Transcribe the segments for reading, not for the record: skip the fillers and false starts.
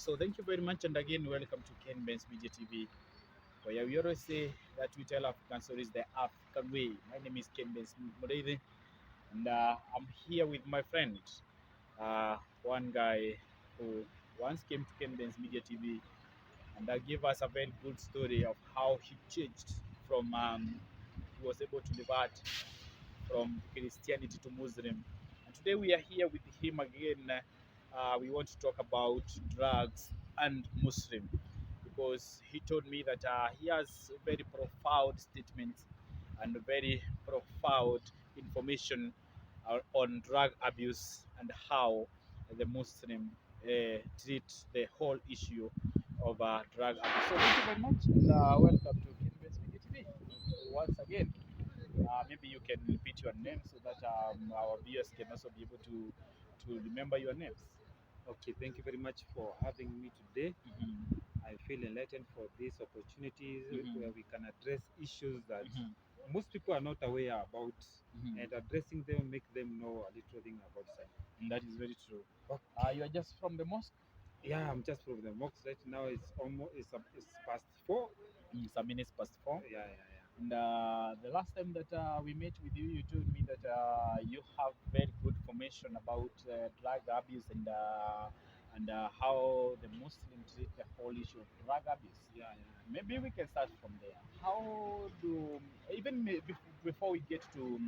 So thank you very much, and again, welcome to Ken Ben's Media TV, where we always say that we tell African stories the African way. My name is Ken Ben's Mureide, and I'm here with my friend, one guy who once came to Ken Ben's Media TV and gave us a very good story of how he changed from he was able to convert from Christianity to Muslim. And today we are here with him again. We want to talk about drugs and Muslim because he told me that he has very profound statements and very profound information on drug abuse and how the Muslim treat the whole issue of drug abuse. So thank you very much and welcome to Kinvest Media TV once again. Maybe you can repeat your name so that our viewers can also be able to remember your names. Okay, thank you very much for having me today. Mhm. I feel enlightened for these opportunities where we can address issues that Mhm. most people are not aware about, Mhm. and addressing them make them know a little thing about science. And that is very true. Okay. You are just from the mosque? Yeah, I'm just from the mosque right now. It's past 4. It's a minutes past 4. Yeah. And the last time that we met with you, you told me that you have very good information about drug abuse and how the Muslims treat the whole issue of drug abuse. Yeah. Maybe we can start from there. How do even before we get to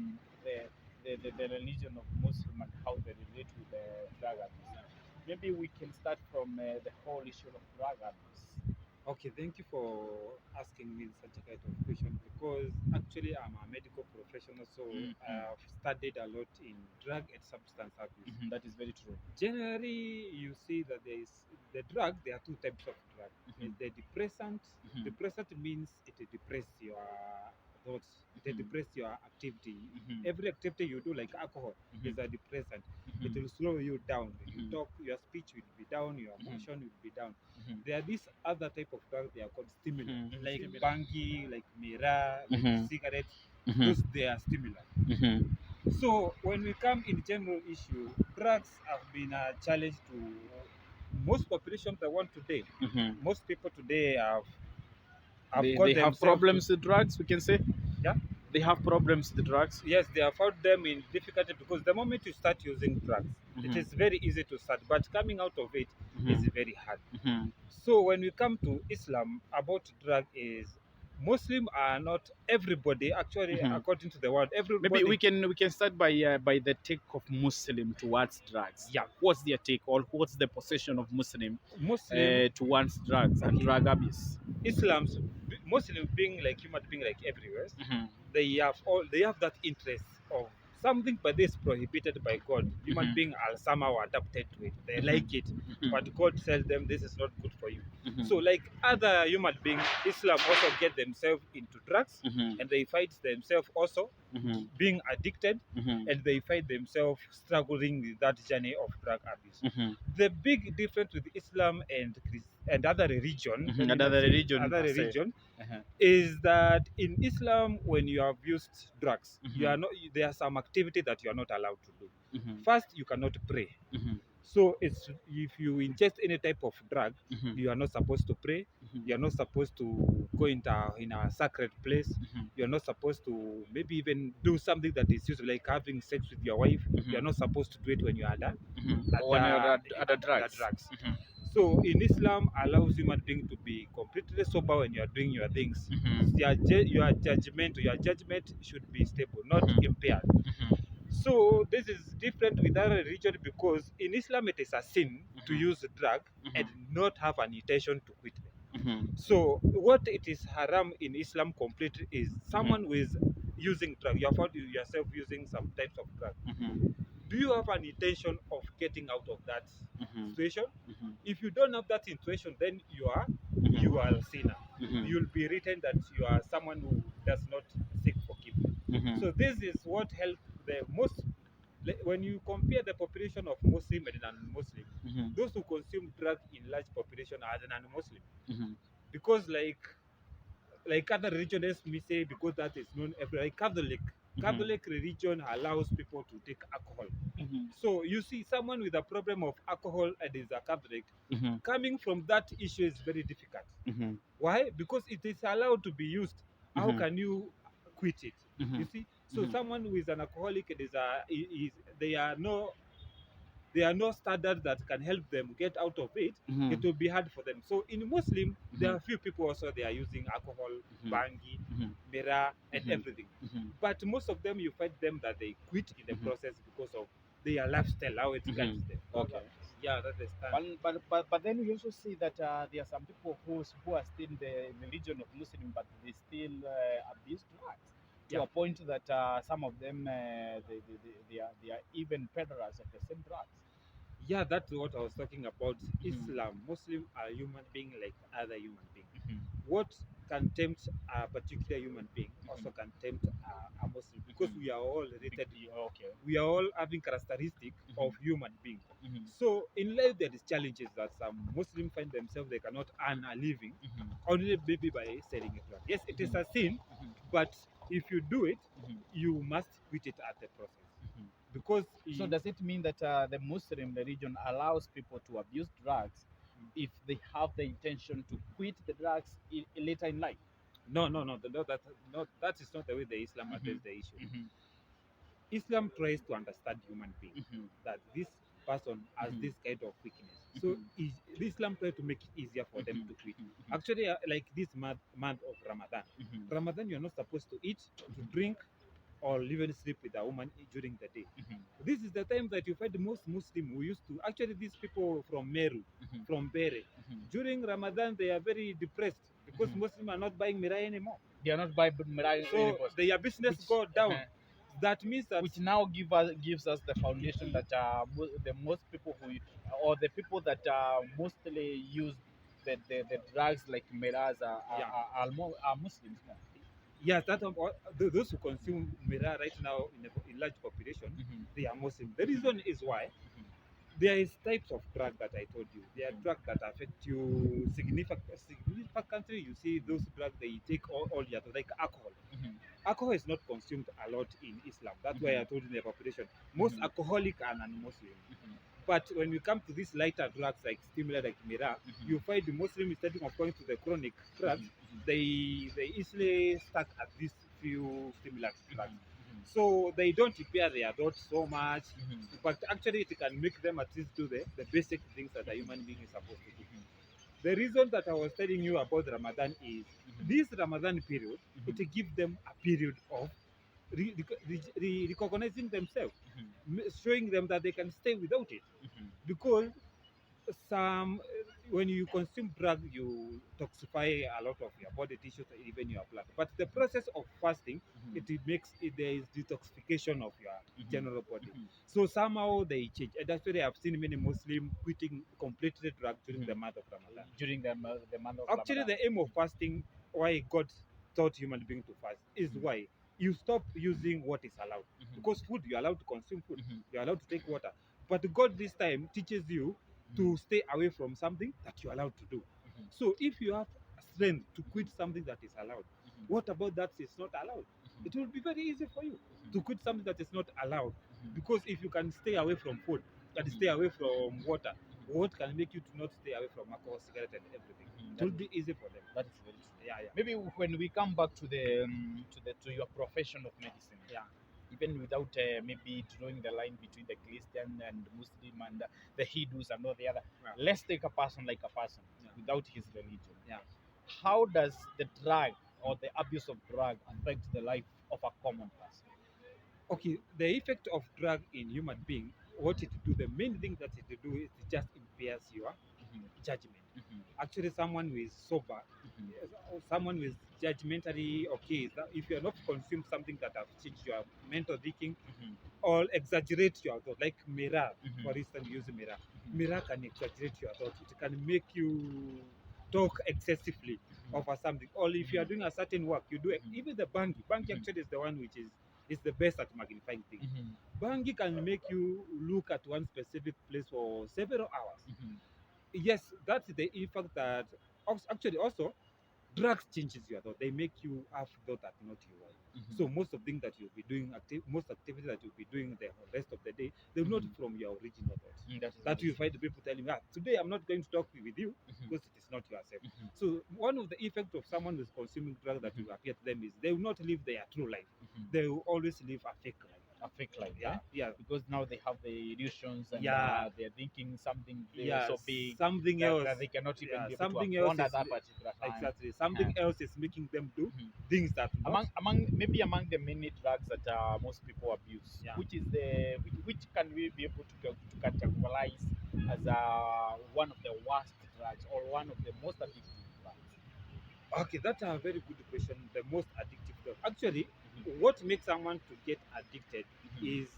the religion of Muslim and how they relate with the drug abuse? Maybe we can start from the whole issue of drug abuse. Okay, thank you for asking me such a kind of question because actually I'm a medical professional, so Mhm. I've studied a lot in drug and substance abuse. Mhm, that is very true. Generally, you see that the drug. There are two types of drug. Mhm. There's the depressant. Mhm. Depressant means it depress your thoughts. It Mhm. depress your activity. Mhm. Every activity you do, like alcohol, is Mhm. a depressant. It Mhm. will slow you down. You Mhm. talk, your speech will be down, your Mhm. motion will be down. Mhm. There are these other type of drugs. They are called stimulant, Mhm. like Similar. bangi, like mira, like Mhm. cigarettes. Mhm. Those they are stimulant. Mhm. So when we come in general issue, drugs have been a challenge to most population that want today. Mhm. Most people today have They got have themselves to, problems with drugs. We can say yeah. they have problems with drugs. Yes, they have found them in difficulty because the moment you start using drugs, it Mhm. is very easy to start, but coming out of it is Mhm. very hard. Mhm. So when we come to Islam, about drug is Muslim are not everybody actually Mhm. according to the word Maybe everybody. we can start by the take of Muslim towards drugs. Yeah, What's their take, or what's the position of Muslim Muslim. towards drugs and Okay, drug abuse? Islam's Muslim being like human being like everywhere, Mhm. they have that interest of something but this prohibited by God. Human Mhm. being are somehow adapted to it. They Mhm. like it, Mhm. but God tells them this is not good for you. Mhm. So like other human beings, Islam also get themselves into drugs Mhm. and they fight themselves also Mhm. being addicted Mhm. and they find themselves struggling with that journey of drug abuse. Mhm. The big difference with Islam and and other religion, let Mhm. me not Another say religion other per se. religion, Uh-huh. is that in Islam, when you have used drugs, you Mhm. are not. There are some activity that you are not allowed to do. Mhm. First, you cannot pray. Mhm. So it's if you ingest any type of drug, Mhm. you are not supposed to pray. Mhm. You are not supposed to go in a sacred place. Mhm. You are not supposed to maybe even do something that is used like having sex with your wife. You are Mhm. not supposed to do it when you are Mhm. When you're under at the under drugs. drugs. Mhm. So in Islam allows human being to be completely sober when you are doing your things. Mhm. Your judgment should be stable, not Mhm. impaired. Mhm. So this is different with other religion because in Islam it is a sin to Mhm. use a drug and Mhm. not have an intention to quit them. Mhm. So what it is haram in Islam completely is Mhm. someone who is using drug. You have found yourself using some types of drug. Mhm. Do you have an intention of getting out of that Mhm. situation? Mhm. If you don't have that intention, then Mhm. you are a sinner. Mhm. You'll be written that you are someone who does not seek forgiveness. Mhm. So this is what helped the most. When you compare the population of Muslim and non-Muslim, Mhm. those who consume drug in large population are the non-Muslim Mhm. because like other religions, me say because that is known everywhere. Like Catholic, Catholic religion allows people to take alcohol. Mhm. So you see, someone with a problem of alcohol and is a Catholic, Mhm. coming from that issue is very difficult. Mhm. Why? Because it is allowed to be used. How Mhm. can you quit it? You Mhm. see, so Mhm. someone who is an alcoholic, it is they are no there are no standards that can help them get out of it. It Mhm. will be hard for them. So in Muslim, there Mhm. are few people also they are using alcohol, Mhm. bangi, Mhm. mirror, and Mhm. everything. Mhm. But most of them, you find them that they quit in the Mhm. process because of their lifestyle, how it guides Mhm. them. Okay. Yeah, that's the stand. But then we also see that there are some people who are still in the religion of Muslim, but they still abuse drugs to Yeah. a point that some of them they are even peddlers of the same drugs. Yeah, that's what I was talking about. Mhm. Islam, Muslim are human being like other human being. Mhm. What can tempt a particular human being also Mhm. can tempt a Muslim because Mhm. we are all related. Okay. We are all having characteristic of Mhm. human being. Mhm. So in life there is challenges that some Muslims find themselves they cannot earn a living Mhm. only maybe by selling a drug. Yes, it is Mhm. a sin, Mhm. but if you do it, Mhm. you must quit it at the process Mhm. because So does it mean that the Muslim religion allows people to abuse drugs if they have the intention to quit the drugs later in life? no, that is not the way the Islam address Mhm. the issue. Mhm. Islam tries to understand human being Mhm. that this person has Mhm. this kind of weakness. So Mhm. Islam tries to make it easier for them Mhm. to quit. Mhm. Actually, like this month of Ramadan, Mhm. Ramadan you're not supposed to eat, to drink, or even sleep with a woman during the day. Mhm. This is the time that you find the most Muslim who used to actually these people from Meru, Mhm. from Bere. Mhm. During Ramadan they are very depressed because Mhm. Muslims are not buying mirai anymore. They are not Bible So anymore, their business which go down. That means that which now gives us the foundation that the most people who or the people that mostly use the drugs like miras yeah, are Muslims more. yes, those who consume miraa right now in large population, Mhm. they are Muslim. The reason is why Mhm. there is types of drug that I told you. There are Mhm. drugs that affect you significantly. You see those drugs they take all year, like alcohol. Mhm. Alcohol is not consumed a lot in Islam. That's why I Mhm. told you in the population. Most Mhm. alcoholic are non-Muslim. Mhm. But when we come to these lighter drugs like stimulant, like Mira, Mhm. you find the Muslim instead of going to the chronic drugs, Mhm. Mhm. they easily stuck at these few stimulant drugs. Mhm. So they don't prepare their thought so much, Mhm. but actually it can make them at least do the basic things that a human being is supposed to do. Mhm. The reason that I was telling you about Ramadan is Mhm. this Ramadan period, it Mhm. gives them a period of recognizing themselves, Mhm. showing them that they can stay without it. Mhm. Because some when you consume drug you toxify a lot of your body tissues even your blood, but the process of fasting Mhm. it makes it there is detoxification of your Mhm. general body. Mhm. So somehow they change, and that's why I've seen many Muslims quitting completely drug during the Mhm. month of Ramadan. During the month of Actually Ramadan. the aim of fasting, why God taught human being to fast, is Mhm. why you stop using what is allowed. Mhm. Because food, you're allowed to consume food, Mhm. you're allowed to take water, but God this time teaches you Mhm. to stay away from something that you're allowed to do. Mhm. So if you have strength to quit something that is allowed, Mhm. what about that is not allowed? Mhm. It will be very easy for you to Mhm. quit something that is not allowed. Mhm. Because if you can stay away from food and Mhm. stay away from water, Mhm. what can make you to not stay away from alcohol, cigarette, and everything? Mhm. It will be easy for them. That is very true. Yeah, yeah, Maybe when we come back to the to your profession of medicine, yeah. even without maybe drawing the line between the Christian and Muslim and the Hindus and all the other, Yeah. let's take a person like a person Yeah. without his religion. Yeah. How does the drug or the abuse of drug affect the life of a common person? Okay, the effect of drug in human being, what it do, the main thing that it do is it just impairs your Mhm. judgment. Mhm. Actually, someone who is sober, Mhm. or someone who is judgmentally okay, is that if you are not consume something that have changed your mental thinking Mhm. or exaggerate your thought, like mirror, Mhm. for instance, use mirror. Mhm. Mirror can exaggerate your thoughts. It can make you talk excessively Mhm. over something. Or if you are Mhm. doing a certain work, you do it. Mhm. Even the bangi. Bangi Mhm. actually is the one which is the best at magnifying things. Mhm. Bangi can make you look at one specific place for several hours. Mhm. Yes, that's the effect that actually also drugs changes your thought. They make you have thought that not you want. Mhm. So most of things that you'll be doing, most activities that you'll be doing the rest of the day, they're not Mhm. from your original thoughts. That is That you nice. find the people telling, today I'm not going to talk with you Mhm. because it is not yourself. Mhm. So one of the effects of someone who's consuming drugs that Mhm. will appear to them is they will not live their true life. Mhm. They will always live a fake life. A fake life, Yeah, yeah, because now they have the illusions and yeah, they're thinking something yeah. so big Something that, else. they cannot even Yeah, be able to something else afford at is that particular time. exactly something else is making them do Mhm. things that not. Among the many drugs that most people abuse, Yeah. which can we be able to categorize as one of the worst drugs or one of the most addictive drugs? Okay, that's a very good question. The most addictive drug. Actually, Mhm. what makes someone to get addicted Mhm. is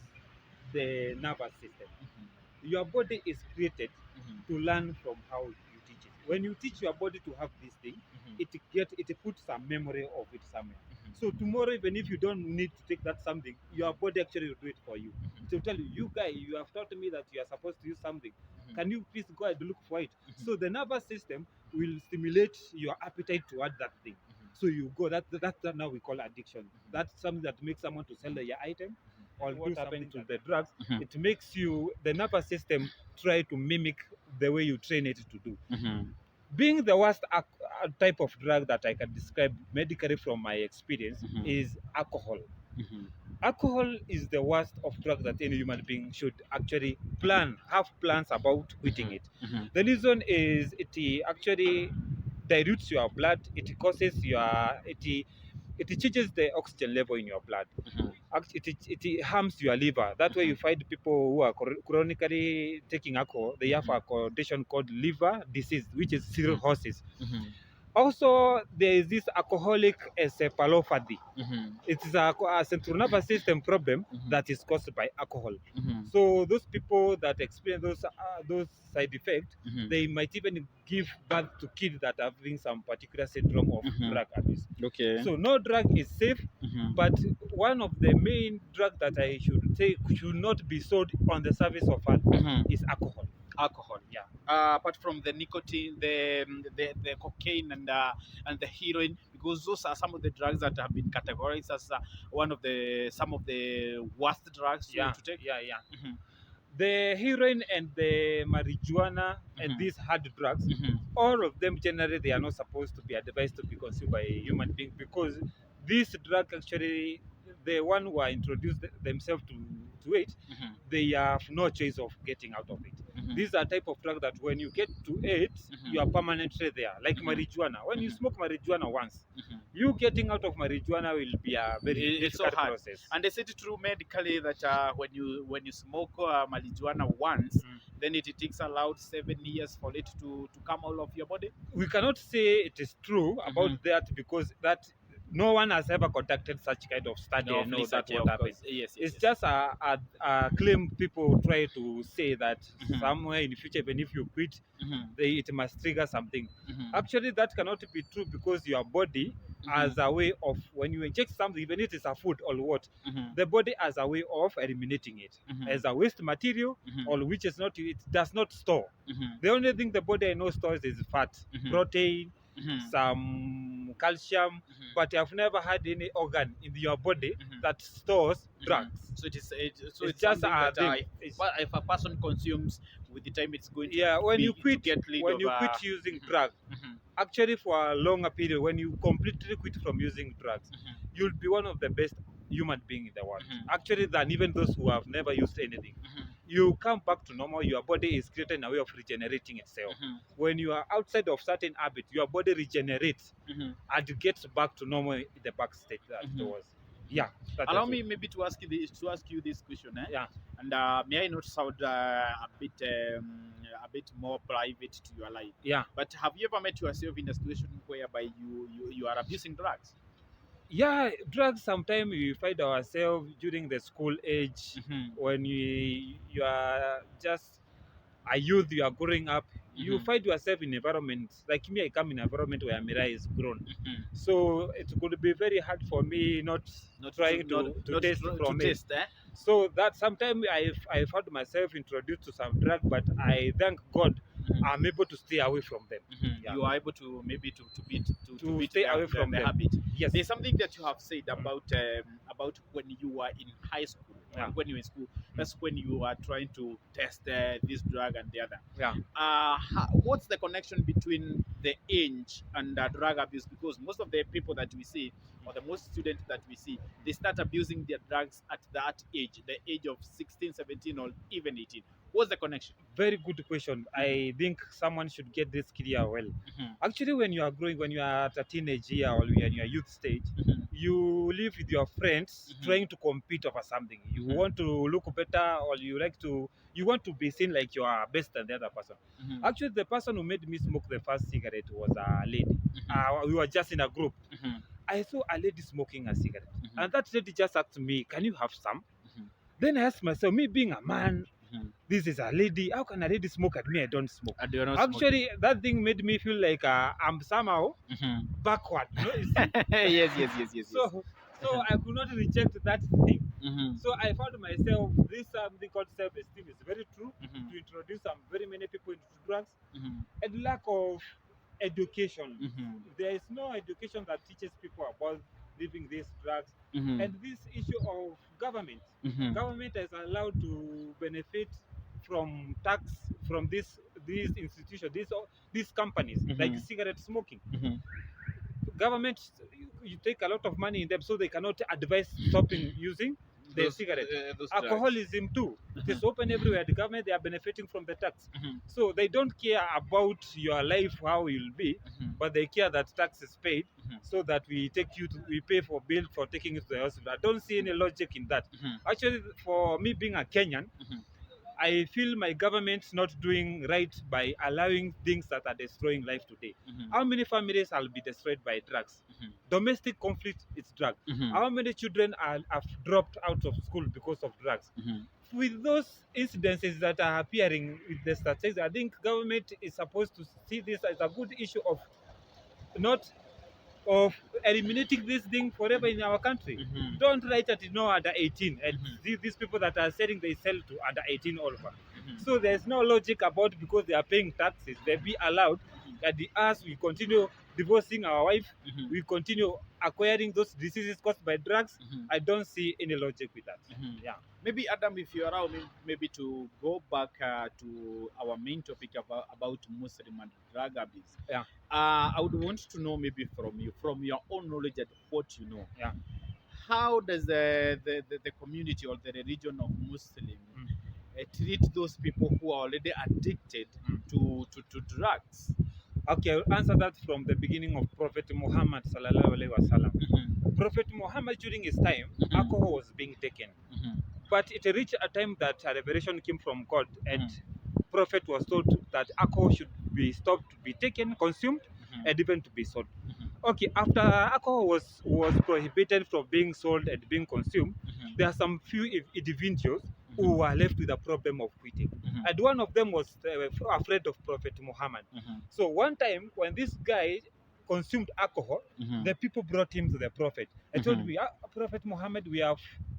the nervous system. Mhm. Your body is created Mhm. to learn from how you teach it. When you teach your body to have this thing, Mhm. it puts some memory of it somewhere. Mhm. So tomorrow, even if you don't need to take that something, your body actually will do it for you. Mhm. It will tell you, you guy, you have taught me that you are supposed to use something. Mhm. Can you please go and look for it? Mhm. So the nervous system will stimulate your appetite toward that thing. Mhm. So you go. That now we call addiction. Mhm. That's something that makes someone to sell their item or What do something happened to to the drugs. Mhm. It makes you the nervous system try to mimic the way you train it to do. Mhm. Being the worst type of drug that I can describe medically from my experience Mhm. is alcohol. Mhm. Alcohol is the worst of drugs that any human being should actually have plans about quitting it. Mhm. The reason is it actually dilutes your blood. It changes the oxygen level in your blood. Mhm. It harms your liver. That's why you find people who are chronically taking alcohol, they have a condition called liver disease, which is cirrhosis. Mhm. Also, there is this alcoholic encephalopathy. Mhm. It is a central nervous system problem Mhm. that is caused by alcohol. Mhm. So those people that experience those side effects, Mhm. they might even give birth to kids that are having some particular syndrome of drug abuse. Okay. So no drug is safe, Mhm. but one of the main drugs that I should say should not be sold on the surface of earth Mhm. is alcohol. Alcohol. Yeah. Apart from the nicotine, the cocaine and the heroin, because those are some of the drugs that have been categorized as one of the some of the worst drugs Yeah, to take. yeah. Mhm. The heroin and the marijuana and Mhm. these hard drugs, Mhm. all of them generally they are not supposed to be advised to be consumed by a human being because these drugs actually, the one who are introduced themselves to it, Mhm. they have no choice of getting out of it. Mhm. These are type of drug that when you get to it, Mhm. you are permanently there. Like Mhm. marijuana. When you Mhm. smoke marijuana once, Mhm. you getting out of marijuana will be a very It's so difficult hard. process. And they said it true medically that when you smoke marijuana once, Mm. then it takes allowed 7 years for it to come out of your body. We cannot say it is true about that because that no one has ever conducted such kind of study No, and of know that research, yeah, what of happened. course. Yes, yes, It's yes. just a claim people try to say that Mhm. somewhere in the future, even if you quit, Mhm. it must trigger something. Mhm. Actually, that cannot be true because your body has a way of, when you inject something, even if it's a food or what, Mhm. the body has a way of eliminating it Mhm. as a waste material Mhm. or which is not, it does not store. Mhm. The only thing the body I know stores is fat, Mhm. protein, Mhm. some calcium, Mhm. but I've never had any organ in your body Mhm. that stores Mhm. drugs. So It's it's just something a that thing. It's, if a person consumes, with the time it's going yeah, to get rid when of you quit using mhm. drugs, Mhm. actually for a longer period, when you completely quit from using drugs, Mhm. you'll be one of the best human being in the world. Mhm. Actually, than even those who have never used anything. Mhm. You come back to normal, your body is creating a way of regenerating itself. Mhm. When you are outside of certain habit, your body regenerates Mhm. and it gets back to normal in the back state that it Mhm. was. Yeah, Allow that's me it. maybe to ask you this question, eh? Yeah. And may I not sound a bit more private to your life? Yeah. But have you ever met yourself in a situation whereby you are abusing drugs? Yeah, drugs sometimes we find ourselves during the school age Mhm. when you are just a youth, you are growing up, you Mhm. find yourself in environments like me. I come in an environment where Mira is grown, Mhm. so it could be very hard for me not trying to taste To from it. taste, eh? So that sometimes I found myself introduced to some drug, but I thank God I'm able to stay away from them. Yeah. You are able to maybe to beat To stay away from the them. habit. Yes. There's something that you have said about when you were in high school, or Yeah. when you were in school. That's when you are trying to test this drug and the other. Yeah. What's the connection between the age and drug abuse? Because most of the people that we see, or the most students that we see, they start abusing their drugs at that age, the age of 16, 17, or even 18. What's the connection? Very good question. I think someone should get this clear well. Actually, when you are growing, when you are at a teenage year or when you are in your youth stage, you live with your friends trying to compete over something. You want to look better, or you want to be seen like you are best than the other person. Actually, the person who made me smoke the first cigarette was a lady. We were just in a group. I saw a lady smoking a cigarette, and that lady just asked me, "Can you have some?" Then I asked myself, me being a man, this is a lady. How can a lady smoke at me? I don't smoke. And you're not Actually, that thing made me feel like I'm somehow backward. You know, you see? yes. So I could not reject that thing. So I found myself, this something called self-esteem is very true to introduce very many people into drugs, and lack of education. There is no education that teaches people about living these drugs, and this issue of government. Government is allowed to benefit from tax from these institutions, these companies, like cigarette smoking. Government, you take a lot of money in them, so they cannot advise stopping using the cigarette. Alcoholism too. It is open everywhere. The government, they are benefiting from the tax. So they don't care about your life, how you'll be, but they care that tax is paid, so that we pay for bill for taking it to the hospital. I don't see any logic in that. Actually, for me being a Kenyan, I feel my government's not doing right by allowing things that are destroying life today. How many families will be destroyed by drugs? Domestic conflict is drug. How many children have dropped out of school because of drugs? With those incidences that are appearing with the statistics, I think government is supposed to see this as a good issue of not of eliminating this thing forever in our country. Don't write that no under 18, and these people that are selling, they sell to under 18 all over. So there's no logic about, because they are paying taxes, they be allowed that us we continue divorcing our wife, we continue acquiring those diseases caused by drugs. I don't see any logic with that. Yeah. Maybe Adam, if you allow me, maybe to go back to our main topic about Muslim and drug abuse. Yeah. I would want to know, maybe from you, from your own knowledge and what you know. Yeah. How does the community or the religion of Muslim treat those people who are already addicted to drugs? Okay, I'll answer that from the beginning of Prophet Muhammad sallallahu alaihi wasallam. Prophet Muhammad, during his time, alcohol was being taken, but it reached a time that a revelation came from God, and Prophet was told that alcohol should be stopped to be taken, consumed, and even to be sold. Okay, after alcohol was prohibited from being sold and being consumed, there are some few individuals who were left with a problem of quitting. And one of them was afraid of Prophet Muhammad. So one time, when this guy consumed alcohol, the people brought him to the Prophet. I told me, Prophet Muhammad, we have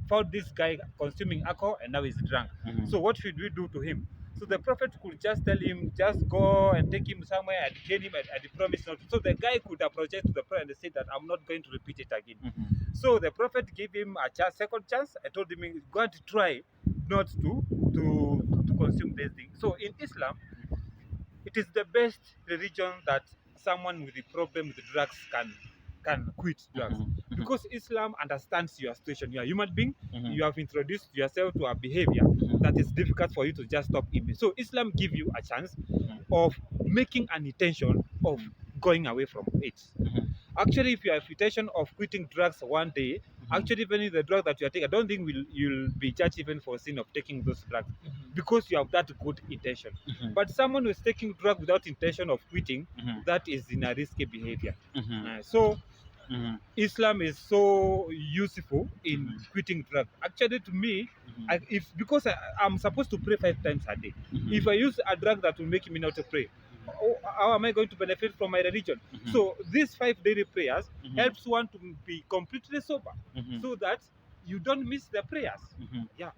found this guy consuming alcohol and now he's drunk. So what should we do to him? So the Prophet could just tell him, just go and take him somewhere and chain him and promise not to. So the guy could approach to the Prophet and say that I'm not going to repeat it again. So the Prophet gave him a second chance. I told him, go and try not to consume this thing. So in Islam, it is the best religion that someone with a problem with drugs can quit drugs, because Islam understands your situation. You are a human being. You have introduced yourself to a behavior that is difficult for you to just stop it. So Islam gives you a chance of making an intention of going away from it. Actually, if you have intention of quitting drugs one day, actually, even the drug that you are taking, I don't think you'll be judged even for sin of taking those drugs, because you have that good intention. But someone who is taking drug without intention of quitting, that is in a risky behavior. So Islam is so useful in quitting drugs. Actually, to me, because I'm supposed to pray 5 times a day. If I use a drug that will make me not to pray, how am I going to benefit from my religion? So these 5 daily prayers helps one to be completely sober, so that you don't miss the prayers. Yeah.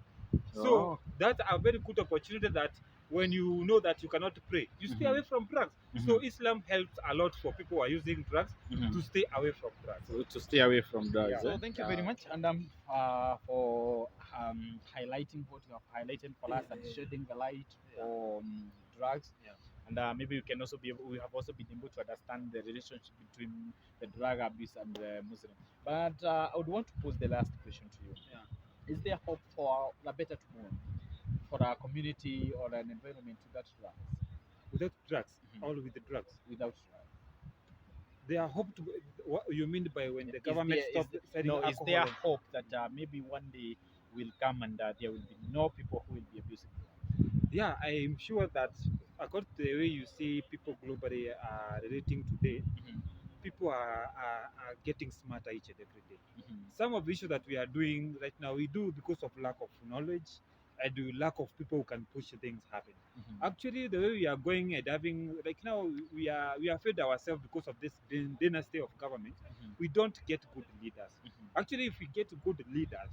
So that's a very good opportunity that when you know that you cannot pray, you stay away from drugs. So Islam helps a lot for people who are using drugs to stay away from drugs. So to stay away from drugs. Yeah. So thank you very much, and for highlighting what you have highlighted for us and shedding the light on drugs. Yeah. And maybe we can also we have also been able to understand the relationship between the drug abuse and the Muslim. But I would want to pose the last question to you. Yeah. Is there hope for a better tomorrow, for a community or an environment without drugs? Without drugs, all with the drugs. Without drugs. They are hope to. What you mean by when the Is government there, stops selling no, alcohol? is there hope that maybe one day will come and there will be no people who will be abusing drugs? Yeah, I am sure that according to the way you see people globally are relating today, people are getting smarter each and every day. Some of the issues that we are doing right now, we do because of lack of knowledge and the lack of people who can push things happen. Actually, the way we are going and having, like now, we are fed ourselves because of this dynasty of government. We don't get good leaders. Actually, if we get good leaders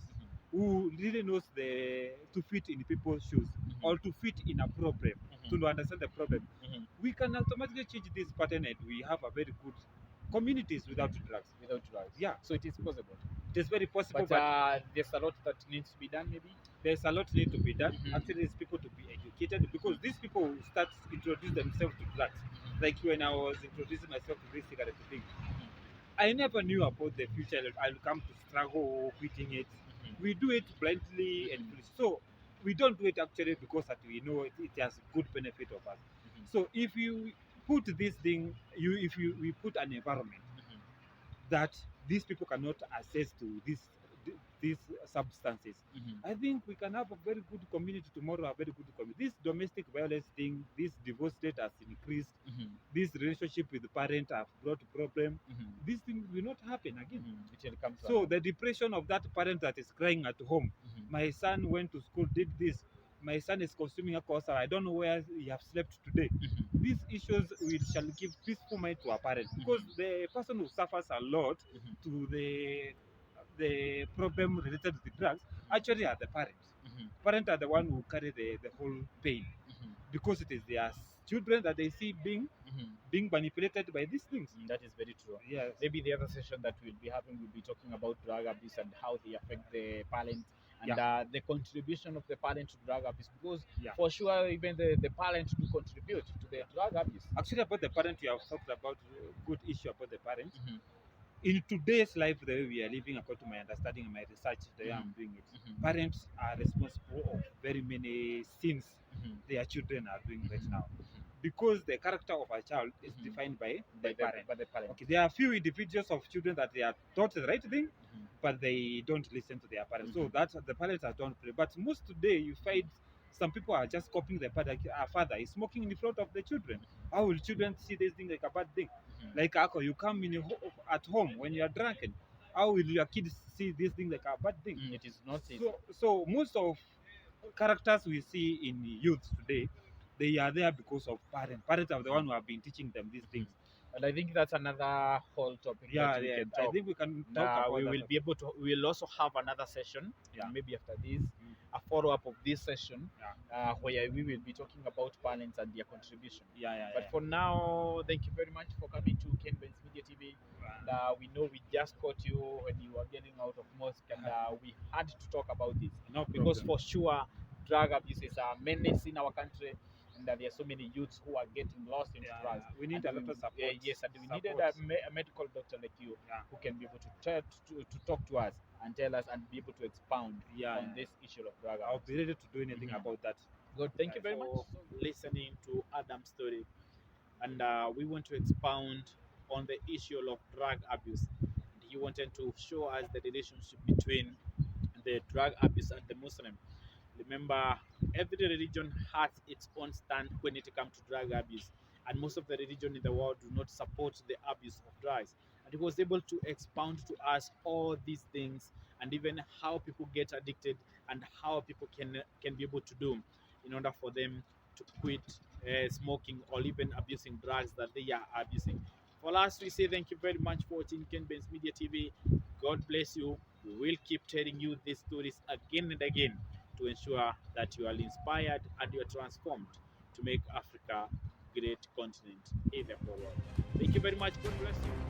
who really knows to fit in people's shoes or to fit in a problem, to understand the problem, we can automatically change this pattern and we have a very good communities without drugs. Without drugs. Yeah. So it is possible. It is very possible, But there's a lot that needs to be done, maybe. there's a lot need to be done. Actually, there's people to be educated because these people start introduce themselves to drugs. Like when I was introducing myself to this cigarette thing, I never knew about the future. I'll come to struggle quitting it. We do it blindly and foolishly. So we don't do it actually because that we know it has good benefit of us. So if you put this thing, we put an environment that these people cannot access to these substances, I think we can have a very good community tomorrow. A very good community. This domestic violence thing, this divorce rate has increased. This relationship with the parent have brought problem. This thing will not happen again. It will come to So the depression of that parent that is crying at home, my son went to school, did this, my son is consuming alcohol, I don't know where he have slept today. These issues we shall give peaceful mind to our parents because the person who suffers a lot to the problem related to the drugs actually are the parents. Parents are the one who carry the whole pain because it is their children that they see being manipulated by these things. That is very true. Yes. Maybe the other session that we'll be having will be talking about drug abuse and how they affect the parent and the contribution of the parent to drug abuse because for sure even the parent do contribute to the drug abuse. Actually, about the parent, you have talked about good issue about the parents. In today's life, the way we are living, according to my understanding and my research, the way I'm doing it, parents are responsible of very many sins their children are doing right now. Because the character of a child is defined by the parent. Okay, there are few individuals of children that they are taught the right thing, but they don't listen to their parents. So that's the parents are don't play. But most today you find some people are just copying the father. Our father is smoking in front of the children. How will children see this thing like a bad thing? Like alcohol, you come in at home when you are drunken. How will your kids see this thing like a bad thing? It is not. So most of characters we see in youth today, they are there because of parents. Parents are the one who have been teaching them these things. And I think that's another whole topic. Yeah, that we can talk. I think we can talk about we that. will be able to. We will also have another session. Maybe after this, a follow up of this session, where we will be talking about parents and their contribution. But for now, thank you very much for coming to Ken Ben's Media TV. And we know we just caught you when you were getting out of mosque, and we had to talk about this because for sure, drug abuse is a menace in our country. And there are so many youths who are getting lost in drugs. We need a lot of support. Yes, and we needed a medical doctor like you who can be able to talk to us and tell us and be able to expound on this issue of drug abuse. I'll be ready to do anything about that. Good. Thank you very much for listening to Adam's story. And we want to expound on the issue of drug abuse. And he wanted to show us the relationship between the drug abuse and the Muslim. Remember, every religion has its own stand when it comes to drug abuse, and most of the religion in the world do not support the abuse of drugs. And he was able to expound to us all these things, and even how people get addicted, and how people can be able to do in order for them to quit smoking or even abusing drugs that they are abusing. For us, we say thank you very much for watching Ken Ben's Media TV. God bless you. We will keep telling you these stories again and again to ensure that you are inspired and you are transformed to make Africa great continent in the whole world. Thank you very much. God bless you.